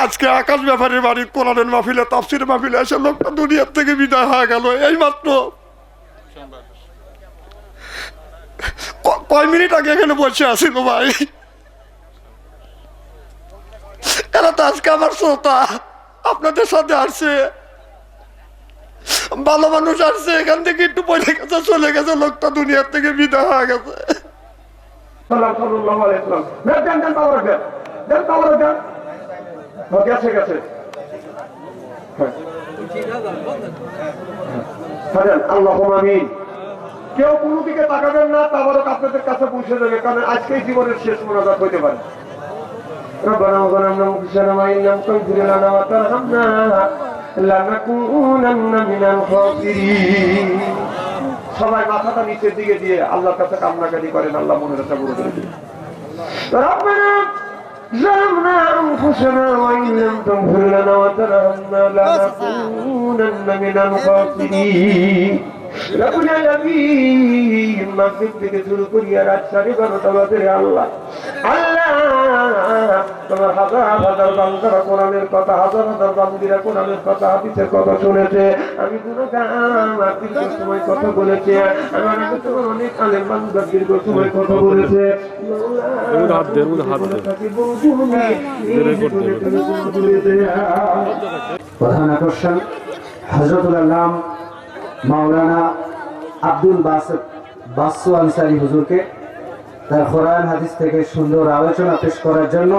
আজকে আকাশ ব্যাপারীর বাড়ির কোরআনের মাহফিলে তাফসীরের মাহফিলে এসে লোকটা দুনিয়ার থেকে বিদায় হয়ে গেল এই মাত্র কয় মিনিট আগে এখানে বসে আসিল ভাই। এরা তো আজকে আমার শ্রোতা, আপনাদের সাথে আসছে, ভালো মানুষ আসছে, এখান থেকে একটু পড়ে গেছে চলে গেছে, লোকটা দুনিয়ার থেকে বিদায় হয়ে গেছে। কেউ কোনো দিকে তাকাবেন না, তারপরে আপনাদের কাছে পৌঁছে দেবে, কারণ আজকেই জীবনের শেষ মোনাজাত হইতে পারে। ربنا ظلمنا انفسنا وان لم تغفر لنا وترحمنا لنكونن من الخاسرين। সবাই মাথাটা নিচের দিকে দিয়ে আল্লাহর কাছে কান্নাকাটি করেন, আল্লাহ মনে রাখা করে দিন। ربنا ظلمنا انفسنا وان لم تغفر لنا وترحمنا لنكونن من الخاسرين। রব্বুল আলামিন মাগরিব থেকে শুরু করিয়া রাত 12:30 বাজে আল্লাহ তোমার হাজার হাজার বান্দারা কোরআনের কথা, হাজার হাজার বান্দিরা কোরআনের কথা, হাদিসের কথা শুনেছে। আমি গুনাহগার, দীর্ঘ সময় কথা বলেছে, আমার আগে তোমার অনেক আলেম বান্দা দীর্ঘ সময় কথা বলেছে। প্রধান আকর্ষণ হযরতুল আল্লাম মাওলানা আব্দুল বাসেত বাসু আনসারী হুজুরকে তার কোরআন হাদিস থেকে সুন্দর আলোচনা পেশ করার জন্য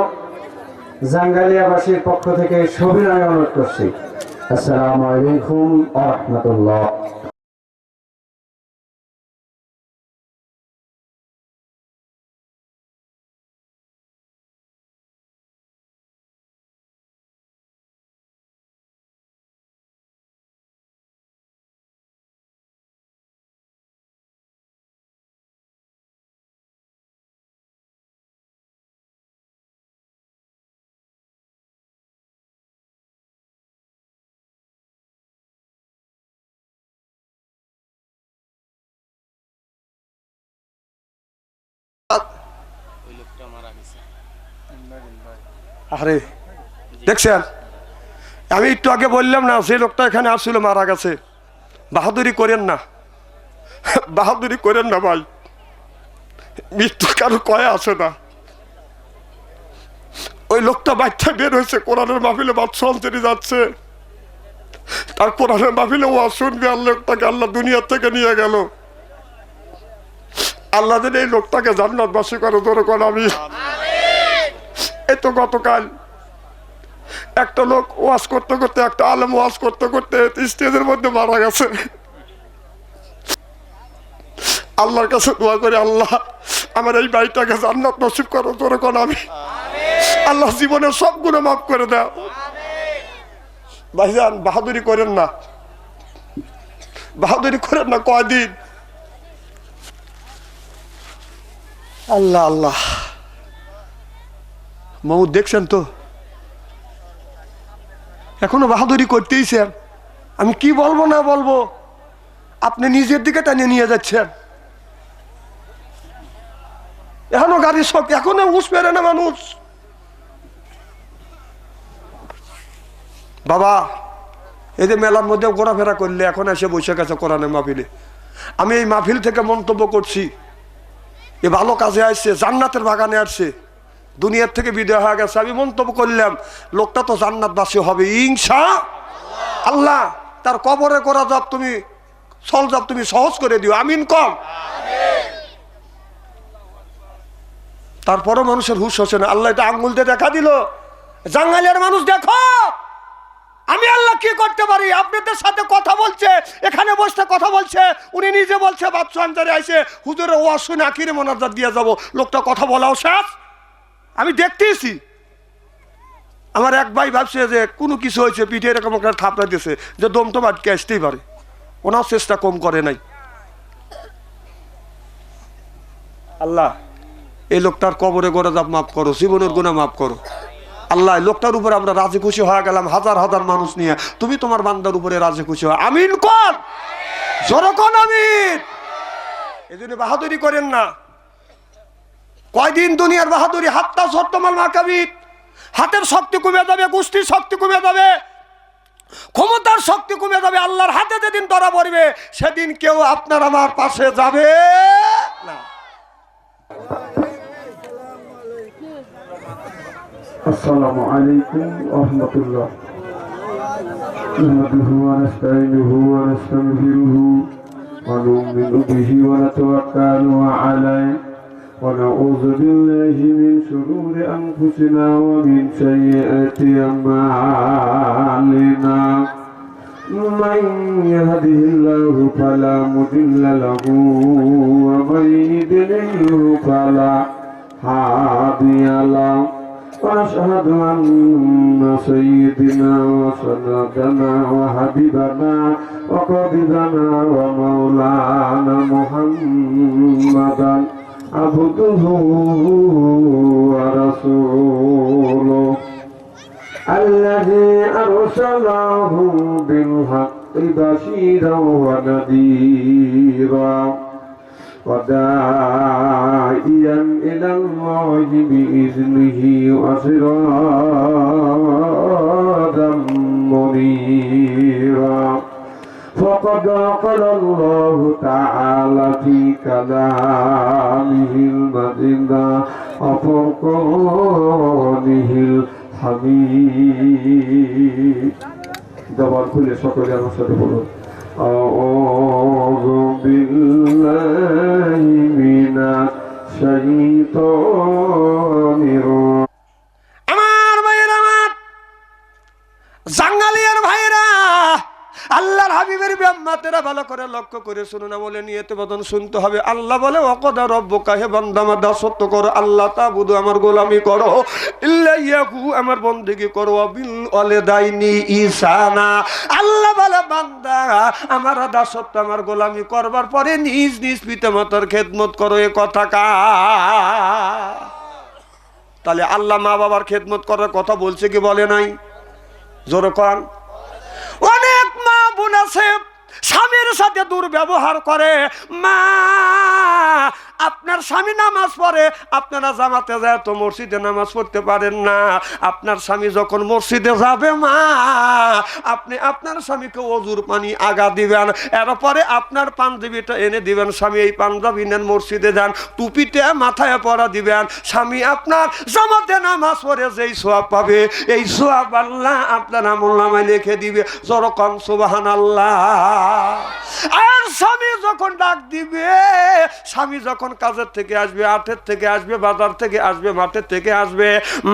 জাঙ্গালিয়াবাসীর পক্ষ থেকে সবিনয় অনুরোধ করছি। আসসালামু আলাইকুম ওয়া রাহমাতুল্লাহ। আরে দেখছেন, আমি একটু আগে বললাম না, যে লোকটা এখানে আসছিল মারা গেছে। বাহাদুরি করেন না, বাহাদুরি করেন না ভাই, মৃত্যু কারো কয়ে আসে না। ওই লোকটা বাচ্চা বের হয়েছে, কোরআনের মাহফিলে বাদশা অন্তরে যাচ্ছে, তার কোরআনের মাহফিলে ও শুনবে, আর লোকটাকে আল্লাহ দুনিয়া থেকে নিয়ে গেল। আল্লাহ যেন এই লোকটাকে জান্নাতবাসী করে, ধরে কোন আমি। এই তো গতকাল একটা লোক ওয়াজ করতে করতে, একটা আলেম ওয়াজ করতে করতে স্টেজের মধ্যে মারা গেছে। আল্লাহর কাছে দোয়া করে, আল্লাহ আমার এই ভাইটাকে জান্নাত নসিব করো, ধরে কোন আমি। আল্লাহ জীবনের সব গুনাহ মাফ করে দাও। ভাইজান বাহাদুরি করেন না, বাহাদুরি করেন না। কয়দিন আল্লাহ আল্লাহ মৌ দেখছেন তো, এখনো বাহাদুরি করতেইছেন। আমি কি বলবো না বলবো, আপনি নিজের দিকে টানিয়ে নিয়ে যাচ্ছেন। এখনো গাড়ির শখ, এখনো উস পেরে না মানুষ। বাবা এই যে মেলার মধ্যে ঘোরাফেরা করলে, এখন এসে বসে গেছে কোরআনের মাহফিলে। আমি এই মাহফিল থেকে মন্তব্য করছি, এ ভালো কাজে আসছে, জান্নাতের বাগানে আসছে, দুনিয়ার থেকে বিদায় হয়ে গেছে। আমি মন্তব্য করলাম, লোকটা তো জান্নাতবাসী হবে ইনশাআল্লাহ। তার কবরে করা যাব তুমি সল যাব তুমি সহজ করে দিও, আমিন কম। তারপরও মানুষের হুঁশ হচ্ছে না। আল্লাহ এটা আঙ্গুল দিয়ে দেখা দিল, জাঙ্গালের মানুষ দেখো আমি আল্লাহ কি করতে পারি। আপনাদের সাথে কথা বলছে, এখানে বসে কথা বলছে, উনি নিজে বলছে বাদশা আনসারী আইছে, হুজুরে ওয়াজ শুনে আখিরে মোনাজাত দিয়ে যাব। লোকটা কথা বলাও শেষ, আমি দেখতেইছি। আমার এক ভাই ভাবছে যে কোনো কিছু হয়েছে, পিঠে এরকম একটা থাপড়া দিয়েছে, যে দম তো আটকে আসতেই পারে, ওনার চেষ্টা কম করে নাই। আল্লাহ এই লোকটার কবরে গোড়া যাব মাফ করো, জীবনের গুনাহ মাফ করো। আল্লাহ লোকটার উপরে আমরা রাজি খুশি হয়ে গেলাম, হাজার হাজার মানুষ নিয়ে। তুমি তোমার বান্দার উপরে রাজি খুশি হয়, আমিন কর, জোরে কর আমিন। এই জন্য বাহাদুরি করেন না। কয়দিন দুনিয়ার বাহাদুরি, হাত্তা সত্তমাল মাকাবির, হাতের শক্তি কমে যাবে, গোষ্ঠীর শক্তি কমে যাবে, ক্ষমতার শক্তি কমে যাবে। আল্লাহর হাতে যেদিন ধরা পড়বে সেদিন কেউ আপনার আমার পাশে যাবে না। আসসালামু আলাইকুম ওয়া রাহমাতুল্লাহ। নাহমাদুহু ওয়া নাস্তাইনুহু ওয়া নাস্তাগফিরুহু ওয়া নু'মিनु বিহি ওয়া নাতাওয়াক্কালু আলাইহি ওয়া নাউযু বিল্লাহি মিন শুরুরি আনফুসিনা ওয়া মিন সাইয়্যাতি আমালিনা। মান ইয়াহদিহিল্লাহু ফালা মুদিল্লা লাহু ওয়া মান ইউদ্লিলহু ফালা হাদিয়া লাহু। وأشهد أن سيدنا وسندنا وحبيبنا وقائدنا ومولانا محمدا عبده ورسوله الذي أرسله بالحق بشيرا ونذيرا وداعيا إلى الله بإذنه وسراجا منيرا. فقد قال الله تعالى في كلامه المجيد وفرقانه الحميد. জবান খুলে সকলে আমার সাথে বলুন أعوذ بالله من الشيطان الرجيم. আমার ভাইরা, আমার জাঙ্গালিয়ার ভাইরা, আল্লাহর হাবিবের ব্যাম্মাতেরা ভালো করে লক্ষ্য করে শুনুন, বলে নিয়তে বদন শুনতে হবে। আল্লাহ বলে ওয়াকাদা রাব্বুকা, হে বান্দা আমার দাসত্ব করো, আল্লাহ তাবুদু আমার গোলামি করো, ইল্লা ইয়াহু আমার বন্দেগী করো, বিল ওয়ালিদাইনি ইহসানা। আল্লাহ বলে বান্দা আমার দাসত্ব আমার গোলামি করবার পরে নিজ নিজ পিতামাতার খেদমত করো। এ কথা কার? তাহলে আল্লাহ মা বাবার খেদমত করার কথা বলছে কি বলে নাই? জোরে কর। অনেক মা বোন আছে স্বামীর সাথে দুর্ব্যবহার করে। মা, আপনার স্বামী নামাজ পড়ে, আপনারা জামাতে যায় তো মসজিদে নামাজ পড়তে পারেন না। আপনার স্বামী যখন মসজিদে যাবে, মা আপনি আপনার স্বামীকে অজুর পানি আগা দিবেন, এরপরে আপনার পাঞ্জাবিটা এনে দিবেন, স্বামী এই পাঞ্জাবি নেন মসজিদে যান, টুপিতে মাথায় পরা দিবেন। স্বামী আপনার জামাতে নামাজ পড়ে যেই সওয়াব পাবে, এই সওয়াব আল্লাহ আপনার আমলনামায় লিখে দিবে। যরকম সুবহানাল্লাহ। আর স্বামী যখন ডাক দিবে, স্বামী যখন কাজের থেকে আসবে, আটের থেকে আসবে, বাজার থেকে আসবে, মাঠের থেকে আসবে,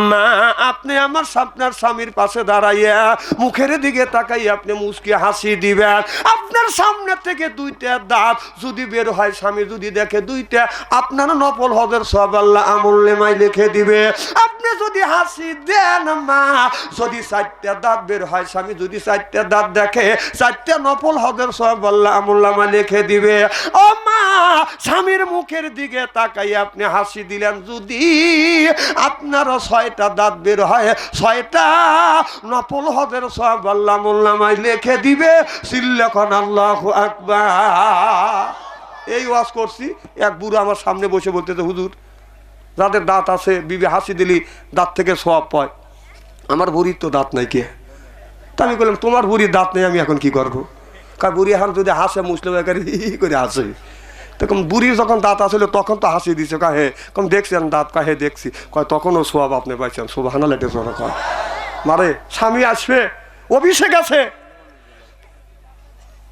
মা আপনি আমার আপনার স্বামীর পাশে দাঁড়াইয়া মুখের দিকে তাকাই আপনি মুচকি হাসি দিবেন। আপনার সামনে থেকে দুইটা দাঁত যদি বের হয়, স্বামী যদি দেখে দুইটা, আপনার নফল হজের সওয়াব আল্লাহ আমলনামায় লিখে দিবে। আপনি যদি হাসি দেন, মা যদি চারটা দাঁত বের হয়, স্বামী যদি চারটা দাঁত দেখে, চারটা নফল হজের সওয়াব আল্লাহ আমলনামায় লিখে দিবে। ও মা, স্বামীর মুখের দিকে তাকাই আপনি হাসি দিলেন, যদি আপনারও ছয়টা দাঁত বের হয়, ছয়টা নফল হজের সওয়াব আল্লাহ আমলনামায় লিখে দিবে। সিল্লাখন আল্লাহু আকবার। এই ওয়াজ করছি, এক বুড়ো আমার সামনে বসে বলতেছে, হুজুর যাদের দাঁত আছে বিবি হাসি দিলি দাঁত থেকে সওয়াব পায়, আমার বুড়ির তো দাঁত নাই। কে? তা আমি বললাম তোমার বুড়ির দাঁত নেই, আমি এখন কি করবো? কার বুড়ি এখন যদি হাসে মুসলিম করে হাসে, তখন বুড়ির যখন দাঁত আসলে তখন তো হাসি দিছে, কা হে কম দেখছেন দাঁত, কা হে দেখছি, কয় তখনও সোয়াব আপনি পাইছেন। সুবহানাল্লাহ। কয় মারে স্বামী আসবে, অভিষেক আছে,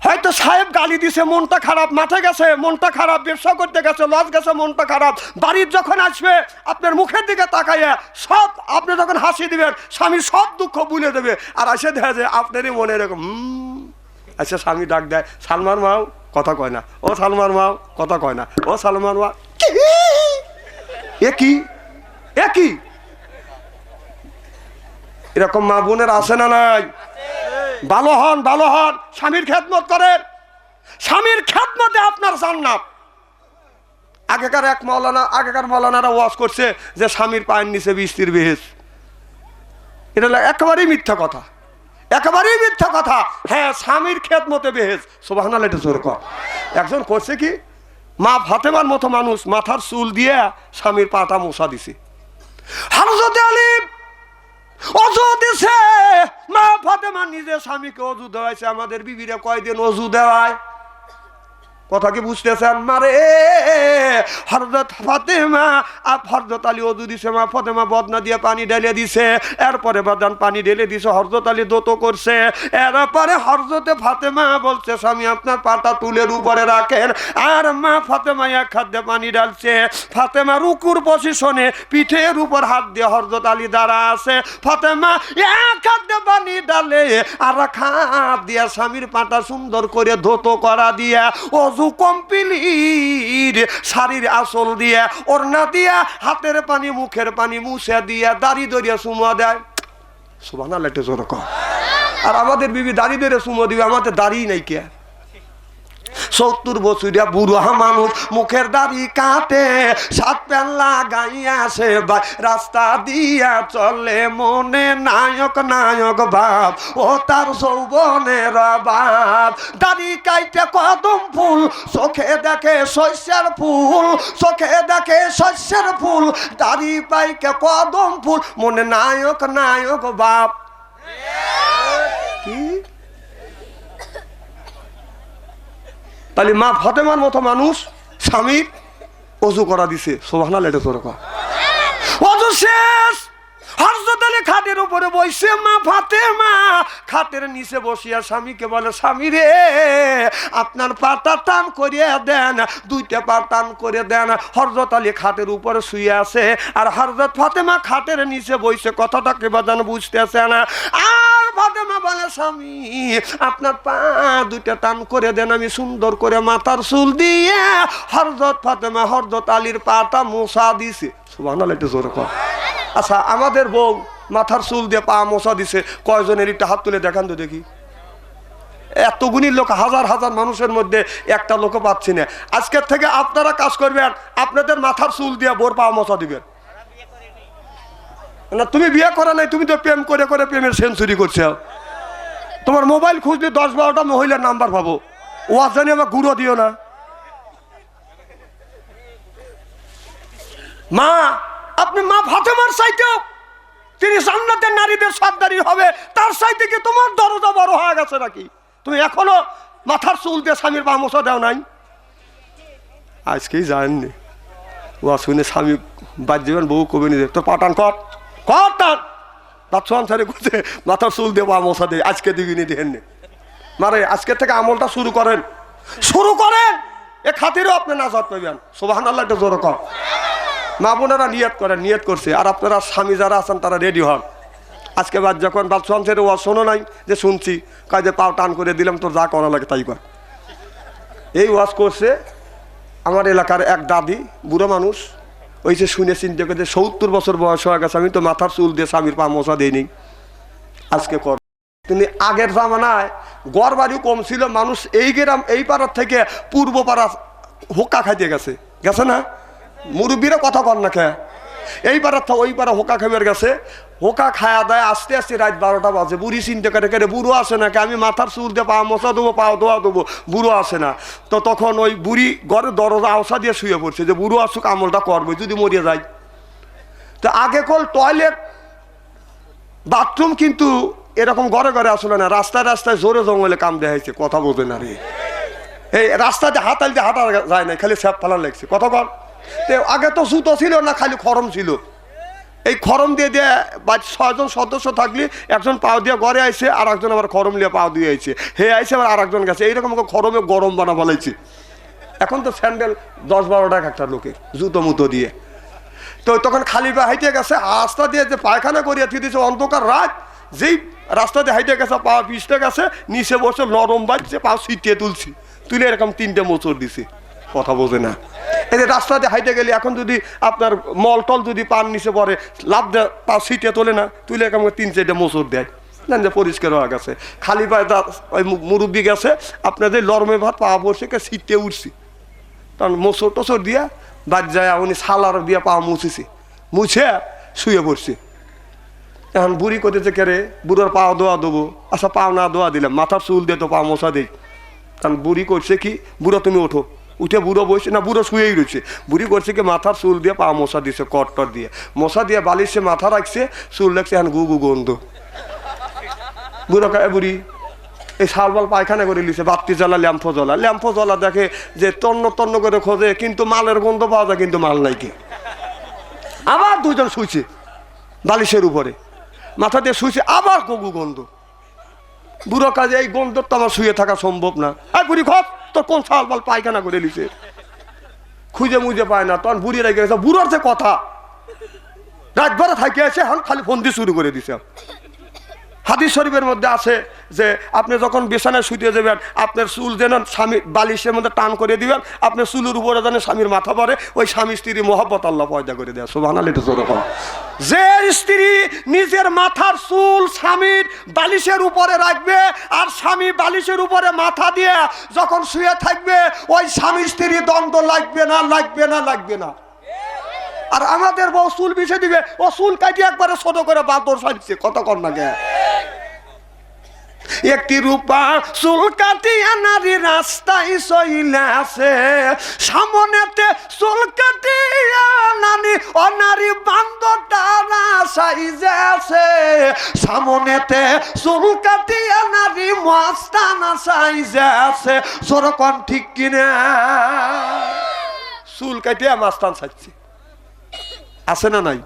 হয়তো সাহেব গালি দিছে, মনটা খারাপ, মাঠে গেছে মনটা খারাপ, ব্যবসা করতে গেছে লস গেছে মনটা খারাপ, বাড়ির যখন আসবে আপনার মুখের দিকে তাকাইয়া সব আপনি যখন হাসি দিবেন, স্বামী সব দুঃখ ভুলে দেবে। আর এসে দেখা যায় আপনারই মনে এরকম আচ্ছা, স্বামী ডাক দেয়, সালমান মাও, কথা কয় না। ও সালমান মাও, কথা কয় না। ও সালমান মা, কি এরকম মা বোনের আছে না নাই? ভালো হন, ভালো হন, স্বামীর খেদমত করেন, স্বামীর খেদমতে আপনার জান্নাত। আগেকার মৌলানারা ওয়াজ করছে যে স্বামীর পায়ের নিচে বৃষ্টির বেহেস। এটা একেবারেই মিথ্যা কথা, একেবারেই মিথ্যা কথা। হ্যাঁ, স্বামীর খেদমতে বেহেস। সুবহানাল্লাহ। এটা জোর কর। একজন করছে কি, মা ফাতেমার মতো মানুষ মাথার চুল দিয়ে স্বামীর পাটা মোছা দিছে। হযরত আলী অজু দিছে মা ফাতেমা নিজে স্বামীকে অজু দেওয়াইছে। আমাদের বিবিরা কয়দিন অজু দেওয়ায়? কথা কি বুঝতেছেন? মারে হযরত ফাতেমা হযরত আলী অজু দিছে, মা ফাতেমা বদনা দিয়ে পানি ঢেলে দিছে। এরপরে বাদান পানি ঢেলে দিছে, হযরত আলী দোতো করছে। এরপরে হযরতে ফাতেমা বলছে স্বামী আপনার পাটা টুলের উপরে রাখেন। আর মা ফাতেমা এক হাত দিয়ে পানি ঢালছে। ফাতেমা রুকুর পজিশনে পিঠের উপর হাত দিয়ে হযরত আলী দাঁড়া আছে। ফাতেমা এক হাত দিয়ে পানি ঢালে আর এক হাত দিয়ে স্বামীর পাটা সুন্দর করে ধোতো করা দিয়া অজু কমপ্লিট, শাড়ির আঁচল দিয়া ওড়না দিয়া হাতের পানি মুখের পানি মুছে দিয়া দাড়ি দরিয়া চুমা দেয়। সুবহানাল্লাহ, একটু জোরে কর। আর আমাদের বিবি দাড়ি ধরে চুমো দিবে, আমাদের দাড়ি নাই কে। 70 বছরিয়া বুড়া মানুষ, মুখের দাড়ি কাটে, সাত প্যান লাগাইয়া সে রাস্তা দিয়া চলে, মনে নায়ক নায়ক ভাব ও তার যৌবনের বাপ। দাড়ি কাইটে কদম ফুল, চোখে দেখে শস্যের ফুল, চোখে দেখে শস্যের ফুল, দাড়ি পাইকে কদম ফুল, মনে নায়ক নায়ক বাপ। কি তাহলে মা ফাতেমার মতো মানুষ স্বামীর অজু করা দিছে। সুবহানাল্লাহ, এটা তোর কথা। অজু শেষ, হযরত আলী খাটের উপরে বসে, মা ফাতেমা খাটের নিচে বসিয়া স্বামীকে বলে স্বামী রে আপনার পাটা টান করিয়া দেন, দুইটা পা টান করে দেন। হযরত আলী খাটের উপরে শুয়ে আছে আর হযরত ফাতেমা খাটের নিচে বসে। কথাটা কে বাজান বুঝতেছে না। আর ফাতেমা বলে স্বামী আপনার পা দুইটা টান করে দেন, আমি সুন্দর করে মাথার চুল দিয়ে হযরত ফাতেমা হযরত আলীর পাটা মোছা দিছে। সুবহানাল্লাহ, একটু জোরে কর। আচ্ছা, আমাদের বউ মাথার চুল দিয়ে পা মোছা দিছে কয়জনের? একটা হাত তুলে দেখান তো দেখি। এত গুণীর লোক, হাজার হাজার মানুষের মধ্যে একটা লোক পাচ্ছি না। আজকের থেকে আপনারা কাজ করবেন, আপনাদের মাথার চুল দিয়ে বোর পা মোছা দিবেন। না তুমি বিয়ে করা নাই, তুমি তো প্রেম করে করে প্রেমের সেঞ্চুরি করছে। তোমার মোবাইল খুঁজলে 10-12টা মহিলার নাম্বার পাবো। ওয়াজ জানি আমার গুঁড়ো দিও না। মা আপনি মা ফাতেমার চাইতেও তিনি জান্নাতের নারীদের সর্দারি হবে, তার চাইতে কি তোমার দরজা বড় হয়ে গেছে নাকি? তুমি এখনো মাথার চুল দিয়ে স্বামীর পা মোছা দেও নাই? আজকেই জানেননি ও শুনে স্বামী বাদ যাবেন, বউ কবে নিয়ে তোর পাটান কর কর টান বাচ্চা ছাড়ে করছে, মাথার চুল দিয়ে পা মোছা দেয়। আজকে দিবিনি দেননি মারে, আজকে থেকে আমলটা শুরু করেন, শুরু করেন। এ খাতিরও আপনি নাজাত পাবেন। সুবহানাল্লাহ, একটা জোরে কর। মা বোনেরা নিয়ত করেন, নিয়ত করছে। আর আপনারা স্বামী যারা আছেন তারা রেডি হন। আজকে বাদ যখন বাচ্চা ছেড়ে ওয়াজ শোনো নাই যে শুনছি, কাজে পাও টান করে দিলাম, তোর যা করা লাগে তাই কর। এই ওয়াজ করছে আমার এলাকার এক দাদি, বুড়ো মানুষ, ওই যে শুনে চিন্তা করে 70 বছর বয়স হয়ে গেছে, আমি তো মাথার চুল দিয়ে স্বামীর পা মোছা দিইনি, আজকে কর। তিনি আগের জামানায় গড় বাড়িও কম ছিল, মানুষ এই গ্রাম এই পাড়ার থেকে পূর্ব পাড়া হোক্কা খাইতে গেছে, গেছে না? মুরব্বীরা কথা কর না কে, এই পাড়ার থেকে ওই পাড়া হোক্কা খাইবার গেছে। হোকা খায়া দেয়, আস্তে আস্তে রাত 12টা বাজে। বুড়ি চিন্তা করে কেটে বুড়ো আসে না, আমি মাথার চুল দিয়ে পা মোছা দেবো, পা ধোয়া দেবো, বুড়ো আসে না। তো তখন ওই বুড়ি ঘরে দরজা আওসা দিয়ে শুয়ে পড়ছে যে বুড়ো আসুক আমলটা করবে যদি মরিয়ে যায়। তো আগে কল টয়লেট বাথরুম কিন্তু এরকম ঘরে ঘরে আসলে না, রাস্তায় রাস্তায় জোরে জঙ্গলে কাম দেওয়া হয়েছে। কথা বোঝে না রে, এই রাস্তাতে হাতাল দিয়ে হাঁটা যায় না, খালি স্যাপ ফালা লাগছে। কথা কর। আগে তো জুতো ছিল না, খালি খরম ছিল। এই খরম দিয়ে দিয়ে 6 জন সদস্য থাকলে একজন পাও দিয়ে ঘরে আইছে, আর একজন আবার খরম নিয়ে পাও দিয়ে আইছে, হে আইছে আবার আর একজন গেছে। এইরকম খরমে গরম বানা বলাইছে। এখন তো স্যান্ডেল 10-12 টাকা একটা লোকের, জুতো মুতো দিয়ে। তো তখন খালি পা হাইটে গেছে, রাস্তা দিয়ে যে পায়খানা করিয়া থিয়ে দিয়েছে, অন্ধকার রাত, যেই রাস্তা দিয়ে হাইটে গেছে পা পিছতে গেছে, নিচে বসে নরম বাজছে, পা ছিটিয়ে তুলছি, তুলে এরকম 3টে মোচড় দিছে। কথা বোঝে না। এই যে রাস্তাতে হাইটে গেলে এখন যদি আপনার মল টল যদি পান নিচে পড়ে, লাভ দেয়, পা ছিটিয়ে তোলে না, তুলে এরকম 3-4টে মোচড় দেয়, জান যে পরিষ্কার হয়ে গেছে। খালি পায়ে ওই মুরব্বী গেছে, আপনাদের লরমে ভাত পা পড়ছে, ছিটিয়ে উঠছি, তখন মোচড় টোচড় দিয়া বাদ যায়, উনি সালার দিয়া পা মুছেছি, মুছে শুয়ে পড়ছি। এখন বুড়ি করতেছে কেরে, বুড়োর পা দোয়া দেবো। আচ্ছা পাও না দোয়া দিলাম, মাথার চুল দিয়ে তো পা মোছা দিই। কারণ বুড়ি করছে কি, বুড়ো তুমি ওঠো, উঠে বুড়ো বসে না, বুড়ো শুয়েই রয়েছে। বুড়ি করছে কি মাথার চুল দিয়ে পা মশা দিছে, কটটর দিয়ে মশা দিয়ে বালিশে মাথা রাখছে, চুল রাখছে এখন গু গু গন্ধ। বুড়ো কায় বুড়ি এই শালবাল পায়খানা করে লিছে, বাতি জ্বালা ল্যাম্পো জ্বালা দেখে যে তন্ন করে খোঁজে, কিন্তু মালের গন্ধ পাওয়া যায়, কিন্তু মাল নাই। কি আবার দুজন শুইছে বালিশের উপরে, মাথা দিয়ে শুইছে, আবার গু গন্ধ। বুড়ো কাজে এই গন্ধ তো আমার শুয়ে থাকা সম্ভব না। বুড়ি খোঁজ তোর কোন শালবাল পায়খানা করে লিছে, খুঁজে মুজে পায় না। তখন বুড়ি রেগে গেছে, বুড়োর যে কথা রাতভরে থাকে আছে, এখন খালি ফোন দিয়ে শুরু করে দিছে। হাদিস শরীফের মধ্যে আছে যে আপনি যখন বিছানায় শুতে যাবেন, আপনার চুল যেন স্বামী বালিশের মধ্যে টান করে দিবেন, আপনার চুলের উপরে যেন স্বামীর মাথা পড়ে, ওই স্বামী স্ত্রী মহব্বত আল্লাহ পয়দা করে দেয়। সুবহানাল্লাহ। এটা যেরকম যে স্ত্রী নিজের মাথার চুল স্বামীর বালিশের উপরে রাখবে, আর স্বামী বালিশের উপরে মাথা দিয়ে যখন শুয়ে থাকবে, ওই স্বামী স্ত্রী দ্বন্দ্ব লাগবে না। আর আমাদের বউ চুল বিছে দিবে, ও চুল কাটিয়ে একবারে ছোট করে বাদর সাজছে, কত কর না গে। একটি রূপা চুল কাটিয়া নারী রাস্তায় চইলে আছে, সামনেতে চুল কাটিয়া নারী বান্দরটা সাইজে আছে, সামনেতে চুল কাটিয়া নারী মস্তানা সাইজে আছে। যেরকম ঠিক কিনা? চুল কাটিয়া মাস্তান সাজছে, আছে না নাই?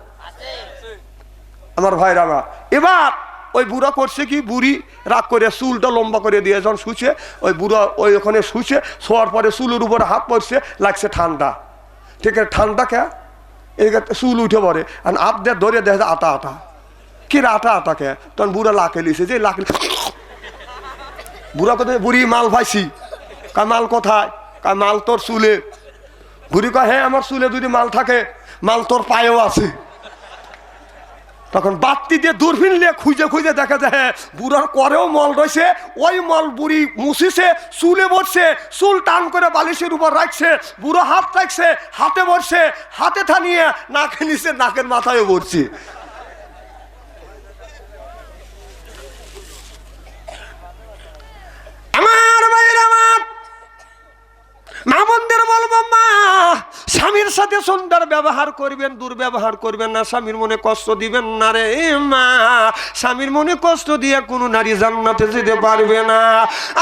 আমার ভাইরা আমার, এবার ওই বুড়া করছে কি, বুড়ি রাগ করে চুলটা লম্বা করে দিয়ে যখন শুছে, ওই বুড়া ওই ওখানে শুছে, শোয়ার পরে চুলের উপরে হাত পড়ছে, লাগছে ঠান্ডা। ঠিক আছে, ঠান্ডা কে এই চুল উঠে পড়ে, আর আপ দিয়ে ধরে দেখে আটা কি আটা কে। তখন বুড়া লাকে লিছে, যে লাকে বুড়া কোথায়? বুড়ি মাল ভাইছি। মাল কোথায়? মাল তোর চুলে। বুড়ি কয় হ্যাঁ, আমার চুলে যদি মাল থাকে, মাল তোর পায়েও আছে। তখন বাতি দিয়ে দূরবীন নিয়ে খুঁজে দেখা যায় বুড়ার করেও মল রয়েছে, ওই মল বুড়ি মুছিছে, চুলে বসছে, চুল টান করে বালিশের উপর রাখছে, বুড়ো হাত রাখছে, হাতে বসছে, হাতে থানিয়ে নাকে নিচে, নাকের মাথায় বসছে। আমার ভাইয়ের আমার মা বোনদের বলবো, মা স্বামীর সাথে সুন্দর ব্যবহার করবেন, দুর্ব্যবহার করবেন না, স্বামীর মনে কষ্ট দিবেন না রে মা। স্বামীর মনে কষ্ট দিয়ে কোনো নারী জান্নাতে যেতে পারবে না।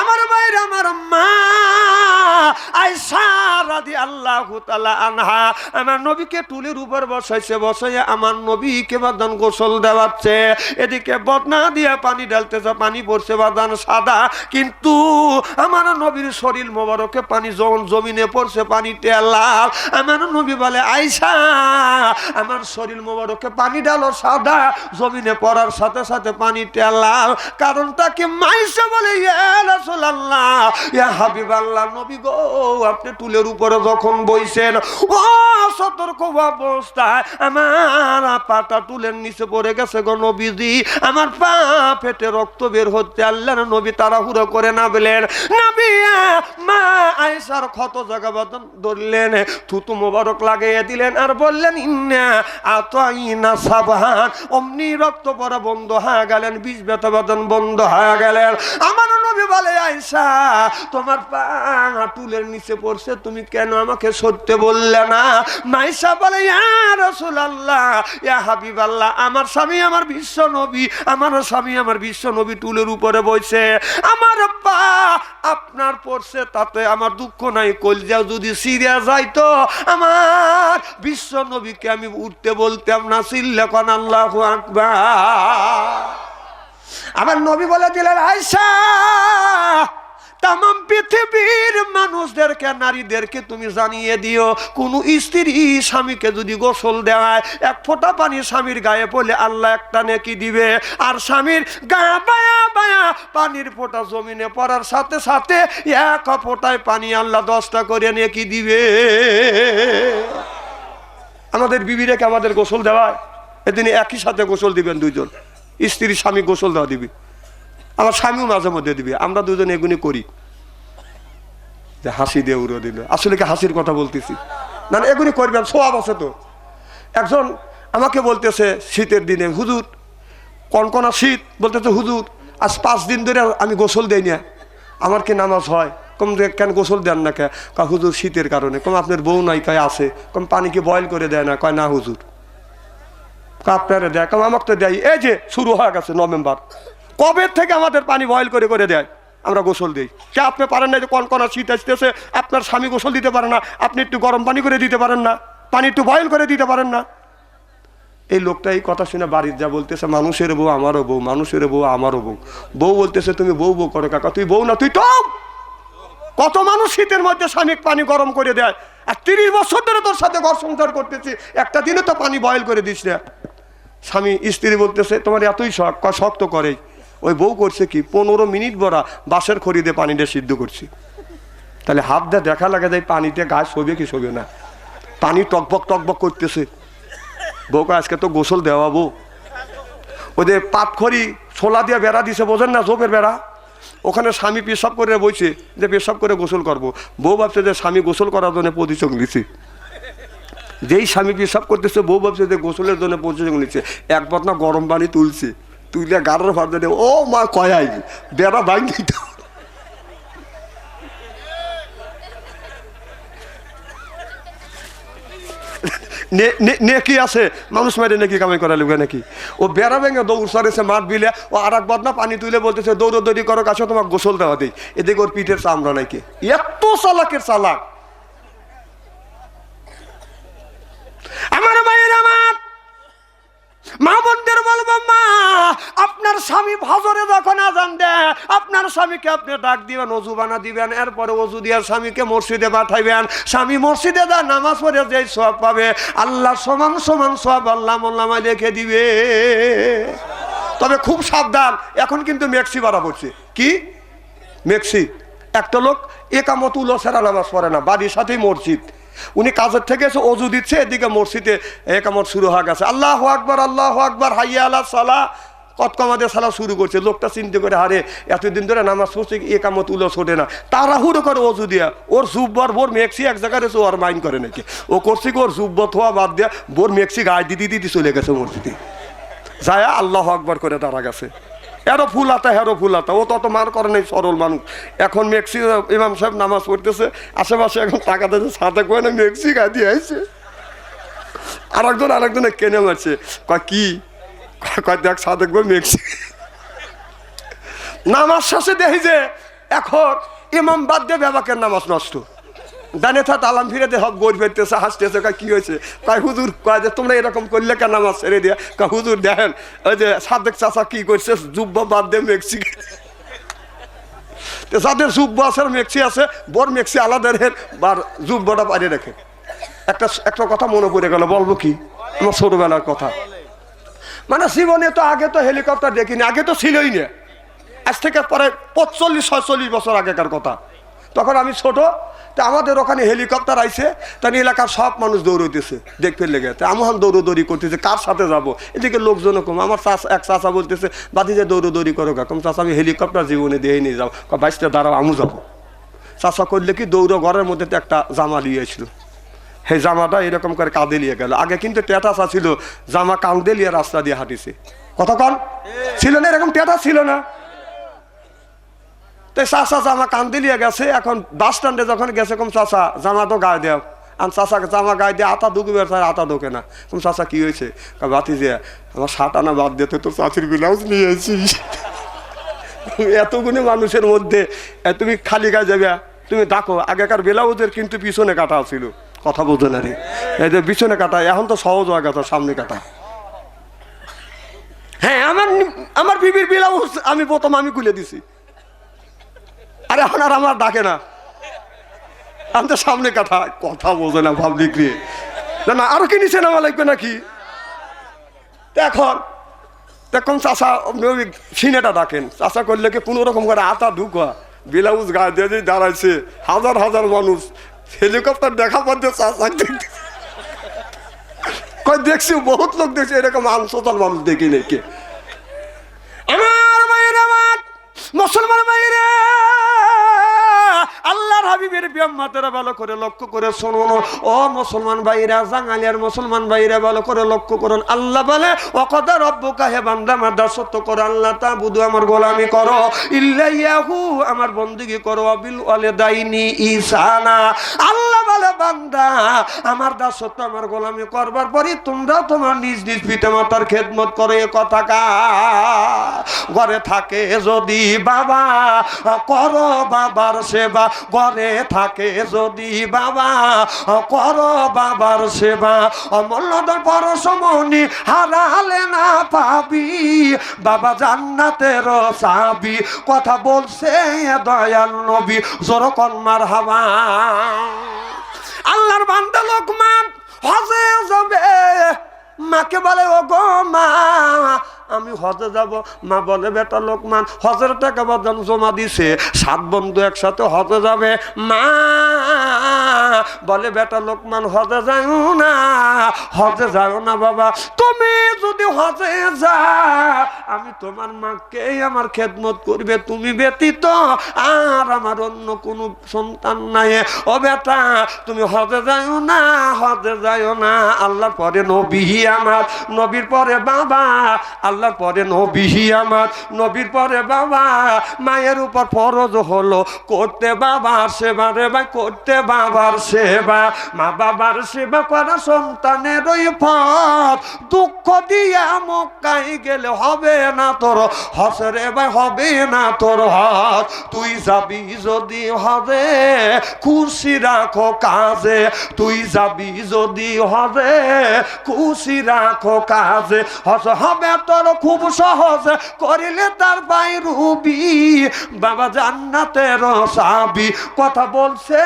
আমার ভাইয়ের আমার মা আয়েশা রাদিয়াল্লাহু তাআলা আনহা আমার নবীকে টুলের উপর বসাইয়া আমার নবীকে বাদান গোসল দেওয়াচ্ছে। এদিকে বদনা দিয়ে পানি ঢালতেছে, পানি পড়ছে বাদান সাদা, কিন্তু আমার নবীর শরীর মোবারকে পানি যখন জমিনে পড়ছে, পানিতে লাল। আমার নবী বলে, আয়েশা আমার শরীর মোবারকে পানি ঢালো সাদা, জমিনে পড়ার সাথে সাথে পানিতে লাল, কারণটা কি? মাইশা বলে, ইয়া রাসূলুল্লাহ, ইয়া হাবিবাল্লাহ, নবী গো আপনি টুলের উপরে যখন বইছেন, ও সতর্ক অবস্থায় আমার পাটা টুলের নিচে পড়ে গেছে গো নবীজি, আমার পা ফেটে রক্ত বের হচ্ছে। আল্লাহর নবী তাড়াহুড়ো করে না বলেন, নবী মা আয়েশার ক্ষত জায়গা বাদন ধরলেন, থুতু মোবারক লাগিয়ে দিলেন, আর বললেন ইন্না আতাইনা সাবহান। অমনি রক্ত পড়া বন্ধ হয়ে গেলেন, বিষ ব্যথা বাদন বন্ধ হয়ে গেলেন। আমার নবী বলে, আয়েশা তোমার পা টুলের নিচে পড়ছে, তুমি কেন আমাকে সত্যি বললে না? মাইশা বলে, ইয়া রাসূলুল্লাহ, ইয়া হাবিবাল্লাহ, আমার স্বামী আমার বিশ্ব নবী, আমার স্বামী আমার বিশ্ব নবী টুলের উপরে বসে, আমার পা আপনার পড়ছে, তাতে আমার দুঃখ নাই, কলজা যদি সিরিয়া যাইতো আমার বিশ্ব নবীকে আমি উঠতে বলতাম না। সিল্লাকান আল্লাহু আকবার। আমার নবী বলে দিলেন, আয়েশা তাম পৃথিবীর মানুষদেরকে, নারীদেরকে তুমি জানিয়ে দিও, কোন স্ত্রী স্বামীকে যদি গোসল দেওয়ায়, এক ফোঁটা পানি স্বামীর গায়ে পড়লে আল্লাহ একটা নেকি দিবে, আর স্বামীর গা বায়া বায়া পানির ফোঁটা জমিনে পড়ার সাথে সাথে এক ফোঁটায় পানি আল্লাহ 10টা করে নেকি দিবে। আমাদের বিবিরাকে আমাদের গোসল দেওয়ায়, এদিন একই সাথে গোসল দিবেন দুইজন, স্ত্রী স্বামী গোসল দেওয়া দিবি, আমার স্বামীও মাঝে মধ্যে দিবে, আমরা দুজন এগুলি করি। যে হাসি দিয়ে উড়ো দিল, আসলে কি হাসির কথা বলতেছি না, এগুলি করবেন, সোয়াব আছে তো। একজন আমাকে বলতেছে শীতের দিনে, হুজুর কনকনা শীত, বলতেছে হুজুর আজ 5 দিন ধরে আমি গোসল দেই না, আমার কি নামাজ হয়? কম যে কেন গোসল দেন না কে? কয় হুজুর শীতের কারণে। কম আপনার বউ নাই? কয় আছে। কম পানি কি বয়েল করে দেয় না? কয় না হুজুর। আপনারা দেয়? কম আমাকে তো দেয়। এই যে শুরু হয়ে গেছে নভেম্বর, কবে থেকে আমাদের পানি বয়েল করে করে দেয়, আমরা গোসল দিই। কে আপনি পারেন না যে কনকনা শীত আসতেছে, আপনার স্বামী গোসল দিতে পারে না, আপনি একটু গরম পানি করে দিতে পারেন না, পানি একটু বয়েল করে দিতে পারেন না? এই লোকটা এই কথা শুনে বাড়ির যা বলতেছে, মানুষের বউ আমারও বউ, মানুষের বউ আমারও বউ। বউ বলতেছে তুমি বউ বউ করো কাকা, তুই বউ না তুই তো। কত মানুষ শীতের মধ্যে স্বামীর পানি গরম করে দেয়, আর 30 বছর ধরে তোর সাথে ঘর সংসার করতেছি, একটা দিনে তো পানি বয়েল করে দিস না। স্বামী স্ত্রী বলতেছে তোমার এতই শখ, শখ তো করেই। ওই বউ করছে কি 15 মিনিট বড়া বাঁশের খড়িতে পানিটা সিদ্ধ করছি। তাহলে হাত দিয়ে দেখা লাগে যায় পানিতে গাছ শোবে কি শোবে না, পানি টকবক টকবক করতেছে। বউকে আজকে তো গোসল দেওয়াবো। ওদের পাতখড়ি ছোলা দিয়ে বেড়া দিছে, বোঝেন না, জোপের বেড়া। ওখানে স্বামী পেশাব করে বইছে যে পেশাব করে গোসল করবো। বউ ভাবছে যে স্বামী গোসল করার জন্য প্রতিযোগ নিচ্ছে। যেই স্বামী পেশাব করতেছে বউ ভাবছে যে গোসলের জন্য প্রতিযোগ নিচ্ছে। এক বদনা গরম পানি তুলছে, তুইলে গাড়ার ভাত দেয়, ও মা কয়াই বেড়া ভাঙি তো। নেকি আছে, মানুষ মারে নাকি কামাই করা লোক নাকি? ও বেড়া ভেঙে দৌড় সরেছে মাঠ বিলে, ও আর এক বদনা পানি তুলে বলতেছে দৌড়দৌড়ি করো কাছে তোমার গোসল দেওয়া দিই। এদিকে ওর পিঠের চামড়া নাকি। এত চালাকের চালাক। আমার ভাইয়ের, আমার মা বোনদের বলবো, মা আপনার স্বামী ফজরে যখন আজান দেয় আপনার স্বামীকে আপনি ডাক দিবেন, অজু বানা দিবেন, এরপরে অজু দিয়ে স্বামীকে মসজিদে পাঠাইবেন। স্বামী মসজিদে যা নামাজ পড়ে যেই সওয়াব পাবে আল্লাহ সমান সমান সওয়াব আল্লাহ মোল্লামায় লিখে দিবে। তবে খুব সাবধান, এখন কিন্তু মেক্সি বাড়া পড়ছে। কি মেক্সি? একটা লোক একামত উলো সেরা নামাজ পড়ে না, বাড়ির সাথেই মসজিদ। উনি কাজের থেকে এসে অজু দিচ্ছে, এদিকে মসজিদে একামত শুরু হয়ে গেছে। আল্লাহু আকবার আল্লাহু আকবার হাইয়া আলা সালাহ, কতকমাদের সালা শুরু করছে। লোকটা চিন্তা করে, হারে এতদিন ধরে নামাজ পড়ছে, একামত উলো ছোটে না, তাড়াহুড়ো করে অজু দিয়া ওর জুব্বর বোর মেক্সি এক জায়গায় রয়েছে, ওর মাইন্ড করে নাকি। ও করছে কি, ওর জুব্বত হওয়া বাদ দিয়া বোর মেক্সি গায়ে দিদি দিদি চলে গেছে মসজিদে, যায় আল্লাহু আকবার করে দাঁড়া গেছে। এরও ফুল আতা হেরো ফুল আতা, ও তত মার করে নাই, সরল মানুষ। এখন মেক্সি ইমাম সাহেব নামাজ পড়তেছে, আশেপাশে এখন টাকা দিয়েছে, সাথে করে না মেক্সি গায়ে দিয়ে আসছে। আরেকজনে কেনে মারছে, কয় কি, কয় দেখ সাদেক বই মেক্সি। নামাজ শেষে দেখি যে এখন ইমাম বাদ দিয়ে বাবাকের নামাজ নষ্ট। ডানে থা তালাম ফিরে দে, সব গোল ফেরতেছে, হাসতেছে। কয় কি হয়েছে? কয় হুজুর, কয় যে তোমরা এরকম করলে কেন নামাজ ছেড়ে দিয়া? কয় হুজুর দেখেন ওই যে সাদেক চাচা কি করছে, জুব্বা বাদ দিয়ে মেক্সি। যাদের জুব্বা আছে মেক্সি আছে, বর মেক্সি আলাদা রেখে বার জুব্বাটা বাইরে রেখে। একটা কথা মনে পড়ে গেল, বলবো কি, আমার ছোটবেলার কথা। মানে জীবনে তো আগে তো হেলিকপ্টার দেখিনি, আগে তো ছিলই না। আজ থেকে পরে 45-46 বছর আগেকার কথা। তখন আমি ছোট, তা আমাদের ওখানে হেলিকপ্টার আইছে, তাই এলাকার সব মানুষ দৌড়ইতেছে দেখতে লেগে। আমার দৌড়দৌড়ি করতেছে, কার সাথে যাবো? এদিকে লোকজন কম। আমার এক চাচা বলতেছে, বাদি যে দৌড়দৌড়ি করো কম। চাচা আমি হেলিকপ্টার জীবনে দিয়ে নিয়ে যাও। বাইশটা দাঁড়াও, আমু যাবো। চাচা করলে কি, দৌড়ো ঘরের মধ্যে তো একটা জামা লিয়েছিল, সেই জামাটা এরকম করে কাঁধে নিয়ে গেল। আগে কিন্তু টেটাসা ছিল, জামা কাঁধে নিয়ে রাস্তা দিয়ে হাঁটিছে। কথা কন ছিল না, এরকম টেটা ছিল না। তো চাচা জামা কাঁধে নিয়ে গেছে। এখন বাস স্ট্যান্ডে যখন গেছে, কম চাচা জামা তো গায়ে দেও। আর চাচাকে জামা গায়ে দিয়ে আতা ঢুকবে, আতা ঢোকে না। কম চাচা কি হয়েছে? বাতি যে আমার 60 আনা বাদ দিতে তো চাচির ব্লাউজ নিয়ে এসেছিস। এতগুলো মানুষের মধ্যে তুমি খালি গায়ে যাবে? তুমি দেখো, আগেকার ব্লাউজের কিন্তু পিছনে কাটা ছিল। কথা বোঝে না রে, এই যে পিছনে কাটা, এখন তো সহজ হয়ে গেছে সামনে কাটা। হ্যাঁ, আমার বিবির ব্লাউজ আমি প্রথম আমি খুলে দিছি। আরে এখন আর আমার ডাকে না, আমি তো সামনে কাটা। কথা বোঝে না পাবলিক রে। না আরো কি নিচে নামা লাগবে নাকি? এখন দেখুন চাষা সিনেটা ডাকেন। চাষা করলে কি কোনো রকম করে আতা ঢুকা, ব্লাউজ গায়ে দিয়ে দিয়ে দাঁড়াইছে হাজার হাজার মানুষ। হেলিকপ্টার দেখা পাচ্ছে চাষা কই দেখছি, বহুত লোক দেখছি, এরকম আনসোতাল মানুষ দেখি নাকি। আমার ভাইয়ের, আমার মুসলমান ভাইয়েরা, আল্লাহর হাবিবের বিয়াম্মাতেরা ভালো করে লক্ষ্য করে শুনুন। ও মুসলমান ভাইরা, জাঙ্গালিয়ার মুসলমান ভাইরা ভালো করে লক্ষ্য করুন। আল্লাহ বলে ওয়াকাদা রাব্বুকা, হে বান্দা আমার দাসত্ব করো, আল্লাহ তা'বুদু আমার গোলামি করো, ইল্লা ইয়াহু আমার বন্দেগী করো, বিল ওয়ালিদাইনি ইহসানা। আল্লাহ বলে বান্দা আমার দাসত্ব আমার গোলামি করবার পরই তোমরা তোমার নিজ নিজ পিতামাতার খেদমত করো। এ কথা কার? ঘরে থাকে যদি বাবা করো বাবার সেবা, ঘরে থাকে যদি বাবা করো বাবার সেবা। অমূল্যধন পরশমণি হারালে না পাবি, বাবা জান্নাতের চাবি। কথা বলছে দয়াল নবী, জোরকন মারহাবা। আল্লাহর বান্দা লোকমান হজে যাবে, মাকে বলে ও গো মা আমি হজে যাব। মা বলে বেটা লোকমান হজের টাকা বাজান জমা দিছে, 7 বন্ধু একসাথে হজে যাবে। মা বলে বেটা লোকমান হজে যাও না, হজে যাও না বাবা। তুমি যদি হজে যাও আমি তোমার মাকে আমার খেদমত করবে, তুমি ব্যতীত আর আমার অন্য কোনো সন্তান নাই। ও বেটা তুমি হজে যাও না, হজে যাও না। আল্লাহর পরে নবী আমার, নবীর পরে বাবা, আল্লাহর পরে নবী আমার, নবীর পরে বাবা। মায়ের উপর ফরজ হলো করতে বাবার সেবা রে ভাই, করতে বাবার সেবা। মা বাবার সেবা করা সন্তানের ওই পথ। দুঃখ দিয়া মক্কায় গেলে হবে না তোর হজ রে ভাই, হবে না তোর হজ। তুই যাবি যদি হজে খুশি রাখো কাজে, তুই যাবি যদি হজে খুশি রাখো কাজে। হজ হবে তোর খুব সহজ, করিলে তার পাই রুবি, বাবা জান্নাতের চাবি। কথা বলছে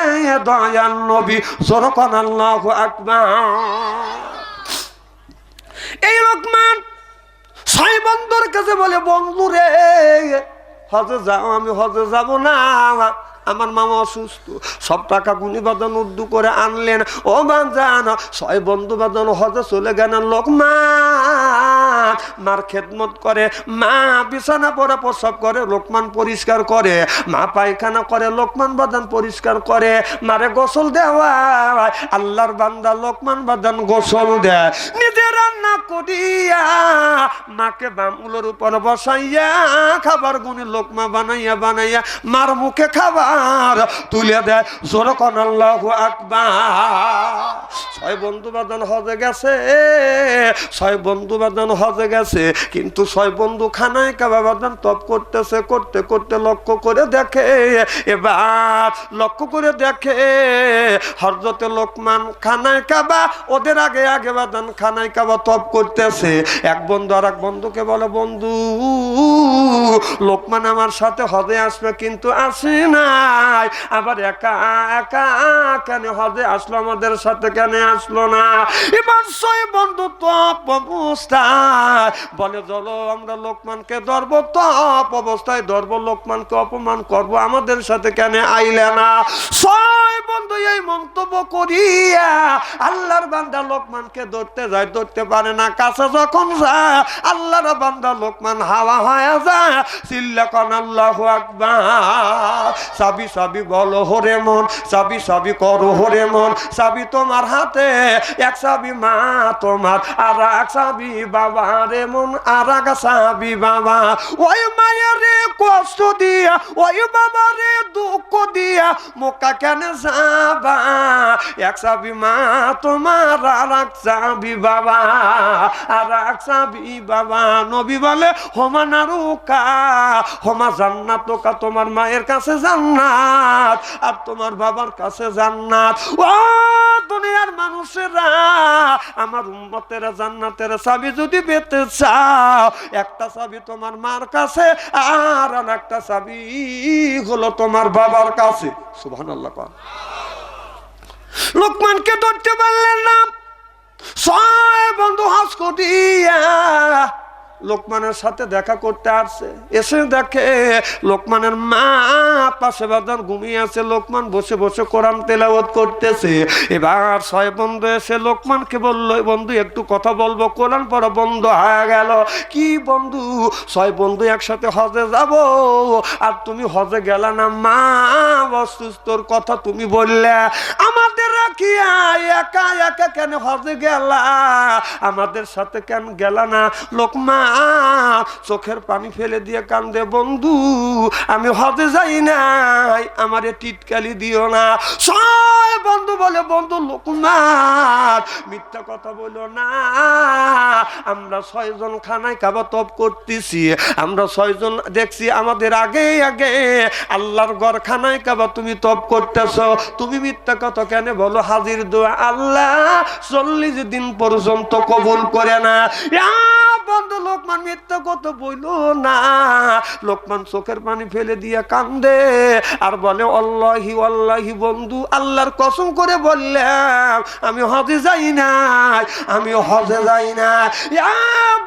দয়াল নবী, জোরকন আল্লাহু আকবার। এই লোকমান 6 বন্ধুর কাছে বলে বন্ধু রে হজে যাও, আমি হজে যাব না, আমার মামা অসুস্থ। সব টাকা গুনি বাদন উদ্দু করে আনলেন। ও বাজান 6 বন্ধু বাদন হজে চলে গেলেন। লোকমান মার খেদমত করে, মা বিছানা পরে প্রসব করে, লোকমান পরিষ্কার করে, মা পায়খানা করে, লোকমান বাদান পরিষ্কার করে, মারে গোসল দেওয়া। আল্লাহর বান্দা লোকমান বাদান গোসল দেয়, নিজে রান্না করিয়া মাকে বামুলের উপর বসাইয়া খাবার গুনি লোকমা বানাইয়া বানাইয়া মার মুখে খাবার তুলে দেয়। জোরকন আল্লাহু আকবার। 6 বন্ধু বাদন হজে গেছে, 6 বন্ধু বাদন হজে গেছে, কিন্তু 6 বন্ধু খানায় কাবা বাদন তপ করতেছে। করতে করতে লক্ষ্য করে দেখে, এবার লক্ষ্য করে দেখে হযরতে লোকমান খানায় কাবা ওদের আগে আগে বাদন খানায় কাবা তপ করতেছে। এক বন্ধু আর এক বন্ধুকে বলে বন্ধু লোকমান আমার সাথে হজে আসবে কিন্তু আসে নাই, আবার একা একা কেন হজে আসলো, আমাদের সাথে কেন আসলো না। এবার 6 বন্ধু তপ অবস্থায় বলে চলো আমরা লোকমানকে ধরবো, তপ অবস্থায় ধরবো, লোকমানকে অপমান করবো, আমাদের সাথে কেন আইলে না। 6 বন্ধু এই মন্তব্য করিয়া আল্লাহর বান্দা লোকমানকে ধরতে যায়, ধরতে পারে না। কাছে যখন যায় আল্লাহর বান্দা লোকমান হাওয়া হয়ে যায়। চিল্লা কোন আল্লাহু আকবার। চাবি চাবি বলো হরে মন, চাবি চাবি করো হরে মন, চাবি তোমার হাতে, এক চাবি মা তোমার, আর এক চাবি বাবা রে মন, আর এক চাবি বাবা। ওই মায়ের রে কষ্ট দিয়া, ওই বাবা রে দুঃখ দিয়া মোকা কেন যাবা, এক চাবি মা তোমার, আর এক চাবি বাবা, আর এক চাবি বাবা। নবী বলে হোমা নারুকা হোমা জান্নাত, তোমার মায়ের কাছে জান্নাত আর তোমার বাবার কাছে জান্নাত। ও দুনিয়ার মানুষেরা, আমার উম্মতেরা জান্নাতের চাবি যদি পেতে চাও, একটা চাবি তোমার মার কাছে আর একটা চাবি হলো তোমার বাবার কাছে। সুবহানাল্লাহ। লোকমানকে ধরতে পারলেন না। 6 বন্ধু হাস করিয়া লোকমানের সাথে দেখা করতে আসছে। এসে দেখে লোকমানের মা পাশে বাজার ঘুমিয়ে আছে, লোকমান বসে বসে কোরআন তেলাওয়াত করতেছে। এবার ছয় বন্ধু এসে লোকমানকে বললো, বন্ধু একটু কথা বলবো। কোরআন পড়া বন্ধ হয়ে গেল। কি বন্ধু? ছয় বন্ধু একসাথে হজে যাব, আর তুমি হজে গেলা না। মা অসুস্থর কথা তুমি বললে, আমাদের রাখিয়া একা একা কেন হজে গেলা? আমাদের সাথে কেন গেলা না? লোকমান চোখের পানি ফেলে দিয়ে কান্দে, বন্ধু আমি হজে যাই নাই, আমারে টিটকালি দিও না। ছয় বন্ধু বলে, বন্ধু লোকমান মিথ্যা কথা বলো না, আমরা 6 জন খানায় কাবা তপ করতেছি, আমরা 6 জন দেখছি আমাদের আগে আগে আল্লাহর ঘর খানায় কাবা তুমি তপ করতেছ, তুমি মিথ্যা কথা কেন বলো? হাজির দোয়া আল্লাহ 40 দিন পর্যন্ত কবুল করে না। বন্ধু লোকমান মিথ্যা কথা বইল না। লোকমান চোখের পানি ফেলে দিয়ে কান্দে আর বলে, আল্লাহি আল্লাহি বন্ধু আল্লাহর কসম করে বললাম আমি হজে যাই নাই, আমি হজে যাই না।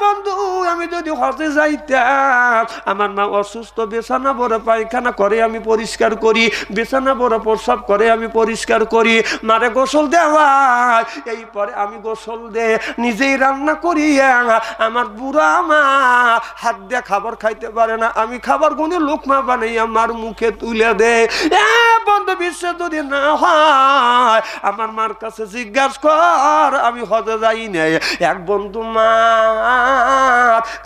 বন্ধু আমি যদি হজে যাইতাম, আমার মা অসুস্থ, বিছানা বড় পায়খানা করে আমি পরিষ্কার করি, বিছানা বড় প্রস্রাব করে আমি পরিষ্কার করি, মারে গোসল দেওয়াই, এই পরে আমি গোসল দে নিজেই রান্না করি। আমার বুড়া মা হাত দিয়ে খাবার খাইতে পারে না, আমি খাবার গুনে লোকমা বানাই আমার মুখে তুলে দে। বন্ধু বিশ্বাস যদি না হয় আমার মার কাছে জিজ্ঞাসা কর আমি হজে যাই নাই। এক বন্ধু মা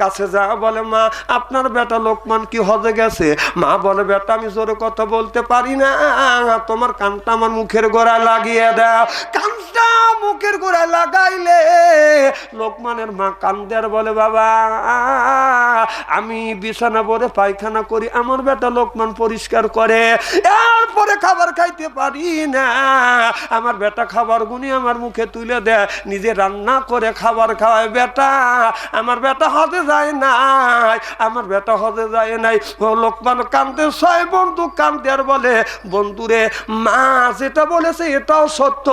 কাছে যা বলে, মা আপনার বেটা লোকমান কি হজে গেছে? মা বলে, বেটা আমি জোরে কথা বলতে পারি না, তোমার কানটা আমার মুখের গোড়ায় লাগিয়ে দাও। কানটা মুখের গোড়ায় লাগাইলে লোকমানের মা কান্দার বলে, বাবা আমি বিছানা পরে পায়খানা করি, আমার বেটা লোকমান পরিষ্কার করে, এরপরে খাবার খাইতে পারি না, আমার বেটা খাবার গুনি আমার মুখে তুলে দেয়, নিজে রান্না করে খাবার খাওয়ায়। বেটা আমার বেটা হজে যায় নাই, আমার বেটা হজে যায় নাই। লোকমান কান্দে, 6 বন্ধু কান্দে আর বলে, বন্ধুরে মা যেটা বলেছে এটাও সত্য,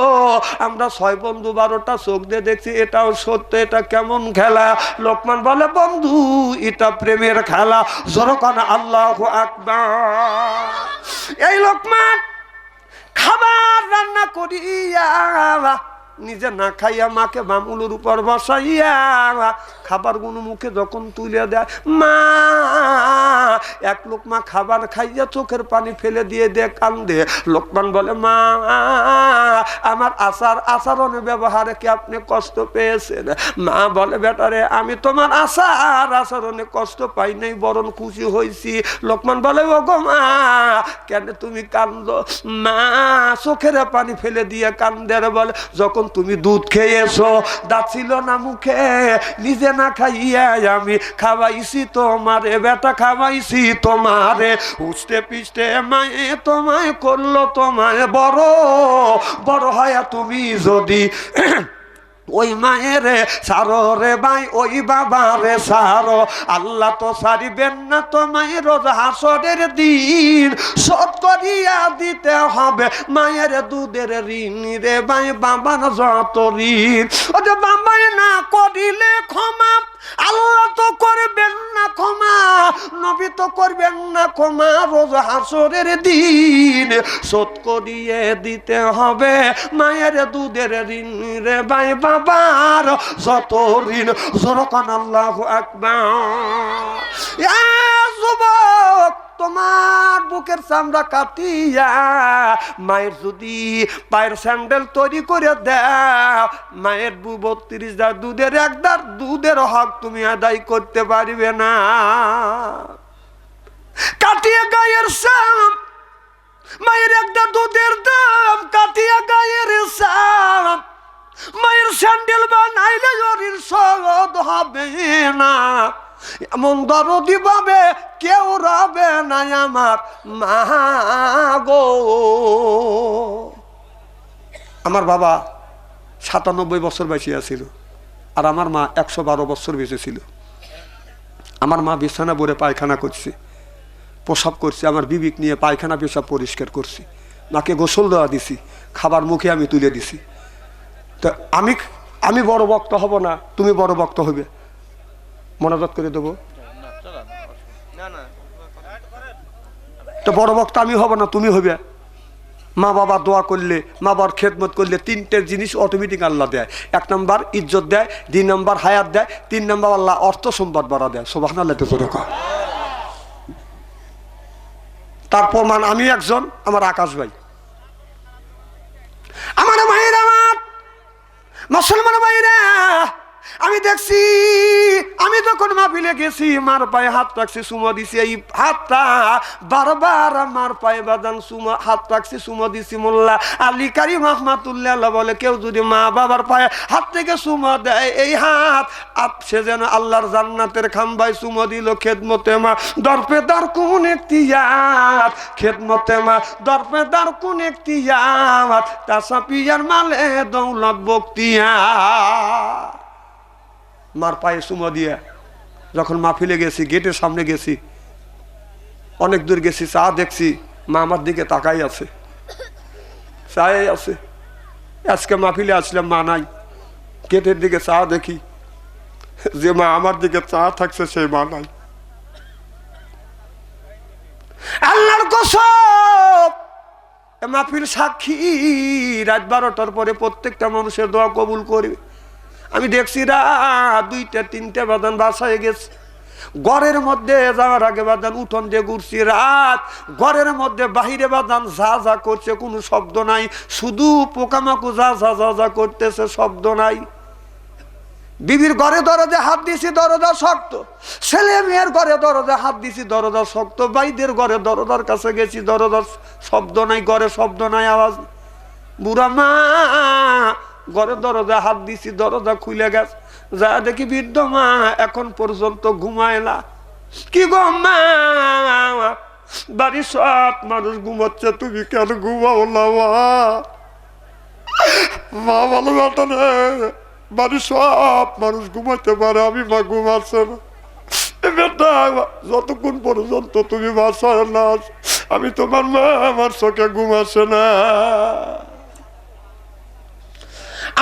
আমরা 6 বন্ধু 12টা চোখ দিয়ে দেখছি, এটাও সত্য। এটা কেমন খেলা? লোকমান বলে, বন্ধু এটা প্রেমের খেলা। জোরকান আল্লাহু আকবার। এই লোকমান খাবার রান্না করিয়া নিজে না খাইয়া মাকে বামুলের উপর বসাইয়া খাবার গুলো মুখে যখন তুলে দেয়, মা এক লোকমা খাবার খাইয়া চোখের পানি ফেলে দিয়ে দে কান্দে। লোকমান বলে, মা আমার আচরণের ব্যবহারে কি আপনি কষ্ট পেয়েছেন? মা বলে, বেটারে আমি তোমার আচরণে কষ্ট পাই নাই, বরং খুশি হয়েছি। লোকমান বলে, ও গো মা কেন তুমি কান্দ? মা চোখের পানি ফেলে দিয়ে কান্দের বলে, যখন তুমি দুধ খেয়েছো দাঁত ছিল না মুখে, নিজে না খাইয়া আমি খাওয়াইছি তোমারে, বেটা খাওয়াইছি তোমারে, উঠতে পিছতে মায়ে তোমায় করলো তোমায় বড়, বড় হয়া তুমি যদি ওই মায়ের সারো রে ভাই, ওই বাবা রে সারো, আল্লাহ তো সারিবেন না তোমায় রোজ হাসরের দিন, শোধ করিয়া দিতে হবে মায়ের দুধের ঋণ রে ভাই, বাবার যত ঋণ। ও যে বাবাই না করিলে ক্ষমা, আল্লাহ তো করবেন না ক্ষমা, নবী তো করবেন না ক্ষমা, রোজ হাসরের দিন শোধ করিয়ে দিতে হবে মায়ের দুধের ঋণ রে ভাই, বাবার যত ঋণ। জোরকান আল্লাহু আকবার। যুবক তোমার বুকের চামড়া কাটিয়া মায়ের যদি পায়ের স্যান্ডেল তৈরি করে দাও, মায়ের 32 দুধের 1 দাঁড় দুধের হক তুমি আদায় করতে পারবে না। কাটিয়া গায়ের সাম মায়ের 1 দাঁড় দুধের দাম, কাটিয়া গায়ের সাম মায়ের স্যান্ডেল বানাইলে জরির শোধ হবে না। এমন দরদি পাবে কেউ রবে না আমার মা গো। আমার বাবা 97 বছর বয়সে ছিল, আর আমার মা 112 বছর বেঁচে ছিল। আমার মা বিছানা ভরে পায়খানা করছে, প্রসাব করছে, আমার বিবিক নিয়ে পায়খানা পেশাব পরিষ্কার করছি, মাকে গোসল দেওয়া দিছি, খাবার মুখে আমি তুলে দিছি। তো আমি বড় বক্তা হব না, তুমি বড় বক্তা হবে? মোনাজাত করে দেবো। তো বড় বক্তা আমি হব না, তুমি হবে। মা বাবা দোয়া করলে, মা বাবার খেদমত করলে 3টে জিনিস অটোমেটিক আল্লাহ দেয়। 1 নম্বর ইজ্জত দেয়, 2 নম্বর হায়াত দেয়, 3 নম্বর আল্লাহ অর্থ সম্পদ বাড়া দেয়। সুবহানাল্লাহ। তার প্রমাণ আমি একজন, আমার আকাশ ভাই। আমার ভাইরা, আমার মুসলমান ভাইরা, আমি দেখছি, আমি যখন মাহফিলে গেছি মার পায়ে হাত রাখছি, চুমা দিছি। এই হাতটা বারবার আমার পায়ে বাদান চুমা হাত রাখছি, চুমা দিছি। মোল্লা আলী কারিম রহমাতুল্লাহ বলে, কেউ যদি মা বাবার পায়ে হাত থেকে চুমা দেয়, এই হাত সে যেন আল্লাহর জান্নাতের খাম্বায় চুমা দিল। খেদমতে মা দরপে দর কোন একটিয়াত, খেদমতে মা দরপে দর কোন একটিয়াত, তাসা পিয়ার মালে দৌলত বক্তিয়া। মার পায়ে চুমা দিয়া যখন মাহফিলে গেছি, গেটের সামনে গেছি, অনেক দূর গেছি, চা দেখছি, মা আমার দিকে তাকাই আছে, চাই আছে। আজকে মাহফিলে আসলাম, মা নাই। গেটের দিকে চা দেখি, যে মা আমার দিকে চা থাকছে সেই মা নাই। আল্লাহর কসম, মাহফিল সাক্ষী, রাত 12টার পরে প্রত্যেকটা মানুষের দোয়া কবুল করবে। আমি দেখছি রাত 2টা 3টে বাজান বাসায় গেছে। ঘরের মধ্যে যাওয়ার আগে বাজান উঠোন দিয়ে ঘুরছি। রাত ঘরের মধ্যে বাহিরে বাজান যা যা করছে, কোনো শব্দ নাই, শুধু পোকামাকু যা যা যা যা করতেছে, শব্দ নাই। বিবির ঘরে দরজা হাত দিছি, দরজা শক্ত। ছেলে মেয়ের ঘরে দরজা হাত দিছি, দরজা শক্ত। ভাইদের ঘরে দরজার কাছে গেছি, দরজার শব্দ নাই, ঘরে শব্দ নাই, আওয়াজ। বুড়া মা ঘরে দরজা হাত দিছি, দরজা খুলে গেছে। যা দেখি বৃদ্ধ মা এখন পর্যন্ত ঘুমায় না। কি গো মা, বাড়ির সব মানুষ ঘুমাচ্ছে, তুমি কেন ঘুমাও না? মা ভালো কথা না, বাড়ির সব মানুষ ঘুমাতে পারে, আমি মা ঘুমাচ্ছে না। বেটা, যতক্ষণ পর্যন্ত তুমি বাসায় না, আমি তোমার মা, আমার চোখে ঘুমাচ্ছে না।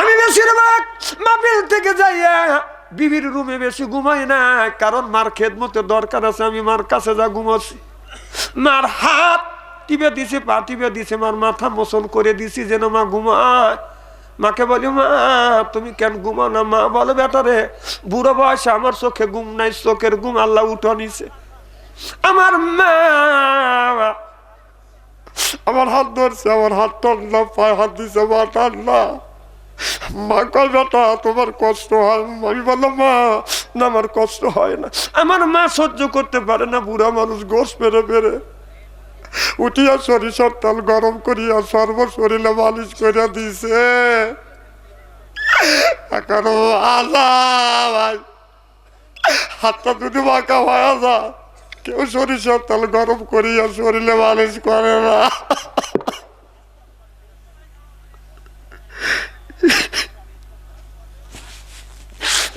আমি বেশিরভাগ মাহফিল থেকে যাইয়া বিবির রুমে বেশি ঘুমাই না, কারণ মার খেদমতের দরকার আছে। আমি মার কাছে যা ঘুমাচ্ছি, মার হাত টিপে দিছি, পা টিপে দিছি, মার মাথা মোচন করে দিছি যেন মা ঘুমায়। মাকে বলি, মা তুমি কেন ঘুমাও না? মা বলে, বেটা রে, বুড়ো বয়সে আমার চোখে ঘুম নাই, চোখের ঘুম আল্লাহ উঠা নিছে। আমার মা আমার হাত ধরছে, আমার হাত ঠান্ডা, পায়ে হাত দিছে, মা ঠান্ডা। মা কয়, বেটা তোমার কষ্ট হয়? আমি বললাম, মা না, আমার কষ্ট হয় না। আমার মা সহ্য করতে পারে না, বুড়া মানুষ গোস পেরে পেরে উঠিয়া সরিষার তেল গরম করিয়া সর্ব শরীরে মালিশ করিয়া দিছে। এখন ভাই হাতটা যদি বাঁকা হয়ে যা, কেউ সরিষার তেল গরম করিয়া শরীরে মালিশ করে না।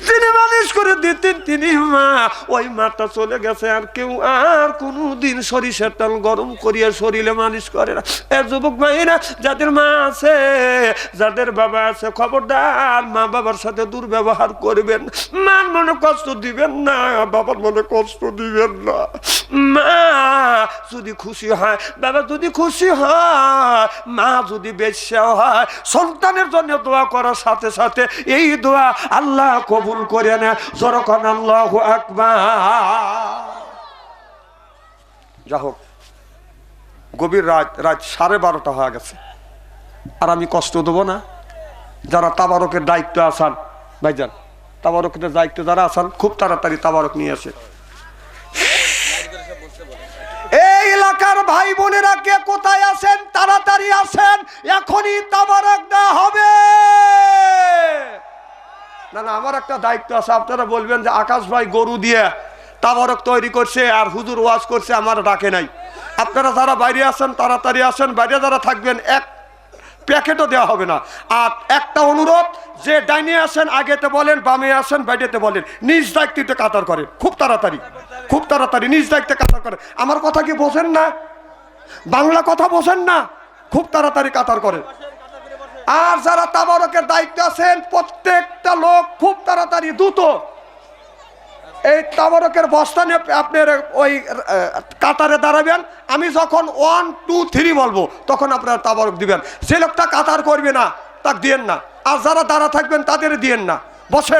তিনি মালিশ করে দিতেন, তিনি মা, ওই মাটা চলে গেছে। আর কেউ আর কোনদিন সরিষার তেল গরম করিয়া শরীরে মালিশ করে না। এ যুবক ভাইরা, যাদের মা আছে, যাদের বাবা আছে, খবরদার মা বাবার সাথে দুর্ব্যবহার করবেন। মার মনে কষ্ট দিবেন না, বাবার মনে কষ্ট দিবেন না। মা যদি খুশি হয়, বাবা যদি খুশি হয়, মা যদি বেশ্যা হয়, সন্তানের জন্য দোয়া করার সাথে সাথে এই দোয়া আল্লাহ কবুল করে না। যখন আল্লাহু আকবার। যা হোক, গভীর রাত 12:30 হয়ে গেছে, আর আমি কষ্ট দেবো না। যারা তাবারকের দায়িত্ব আছেন, ভাইজান তাবারকের দায়িত্ব যারা আছেন, খুব তাড়াতাড়ি তাবারক নিয়ে আসে। এই এলাকার ভাই বোনেরা কে কোথায় আছেন, তাড়াতাড়ি আসেন, এখনই তাবারক দেওয়া হবে। না না, আমার একটা দায়িত্ব আছে। আপনারা বলবেন যে আকাশ ভাই গরু দিয়ে তাবারক তৈরি করছে আর হুজুর ওয়াজ করছে, আমার ডাকে নাই। আপনারা যারা বাইরে আছেন তাড়াতাড়ি আসেন, বাইরে যারা থাকবেন এক প্যাকেটও দেওয়া হবে না। আর একটা অনুরোধ, যে ডাইনে আসেন আগেতে বলেন, বামে আসেন বাইরেতে বলেন, নিজ দায়িত্বে কাতার করেন, খুব তাড়াতাড়ি, খুব তাড়াতাড়ি নিজ দায়িত্বে কাতার করেন। আমার কথা কি বোঝেন না? বাংলা কথা বোঝেন না? খুব তাড়াতাড়ি কাতার করেন। আর যারা তাবারকের দায়িত্ব আছেন, প্রত্যেকটা লোক খুব তাড়াতাড়ি দ্রুত এই তাবারকের বস্তা নিয়ে আপনার ওই কাতারে দাঁড়াবেন। আমি যখন 1 2 3 বলবো তখন আপনারা তাবারক দিবেন। যে লোকটা কাতার করবে না তাকে দিয়েন না, আর যারা দাঁড়া থাকবেন তাদের দিয়েন না। বসেন।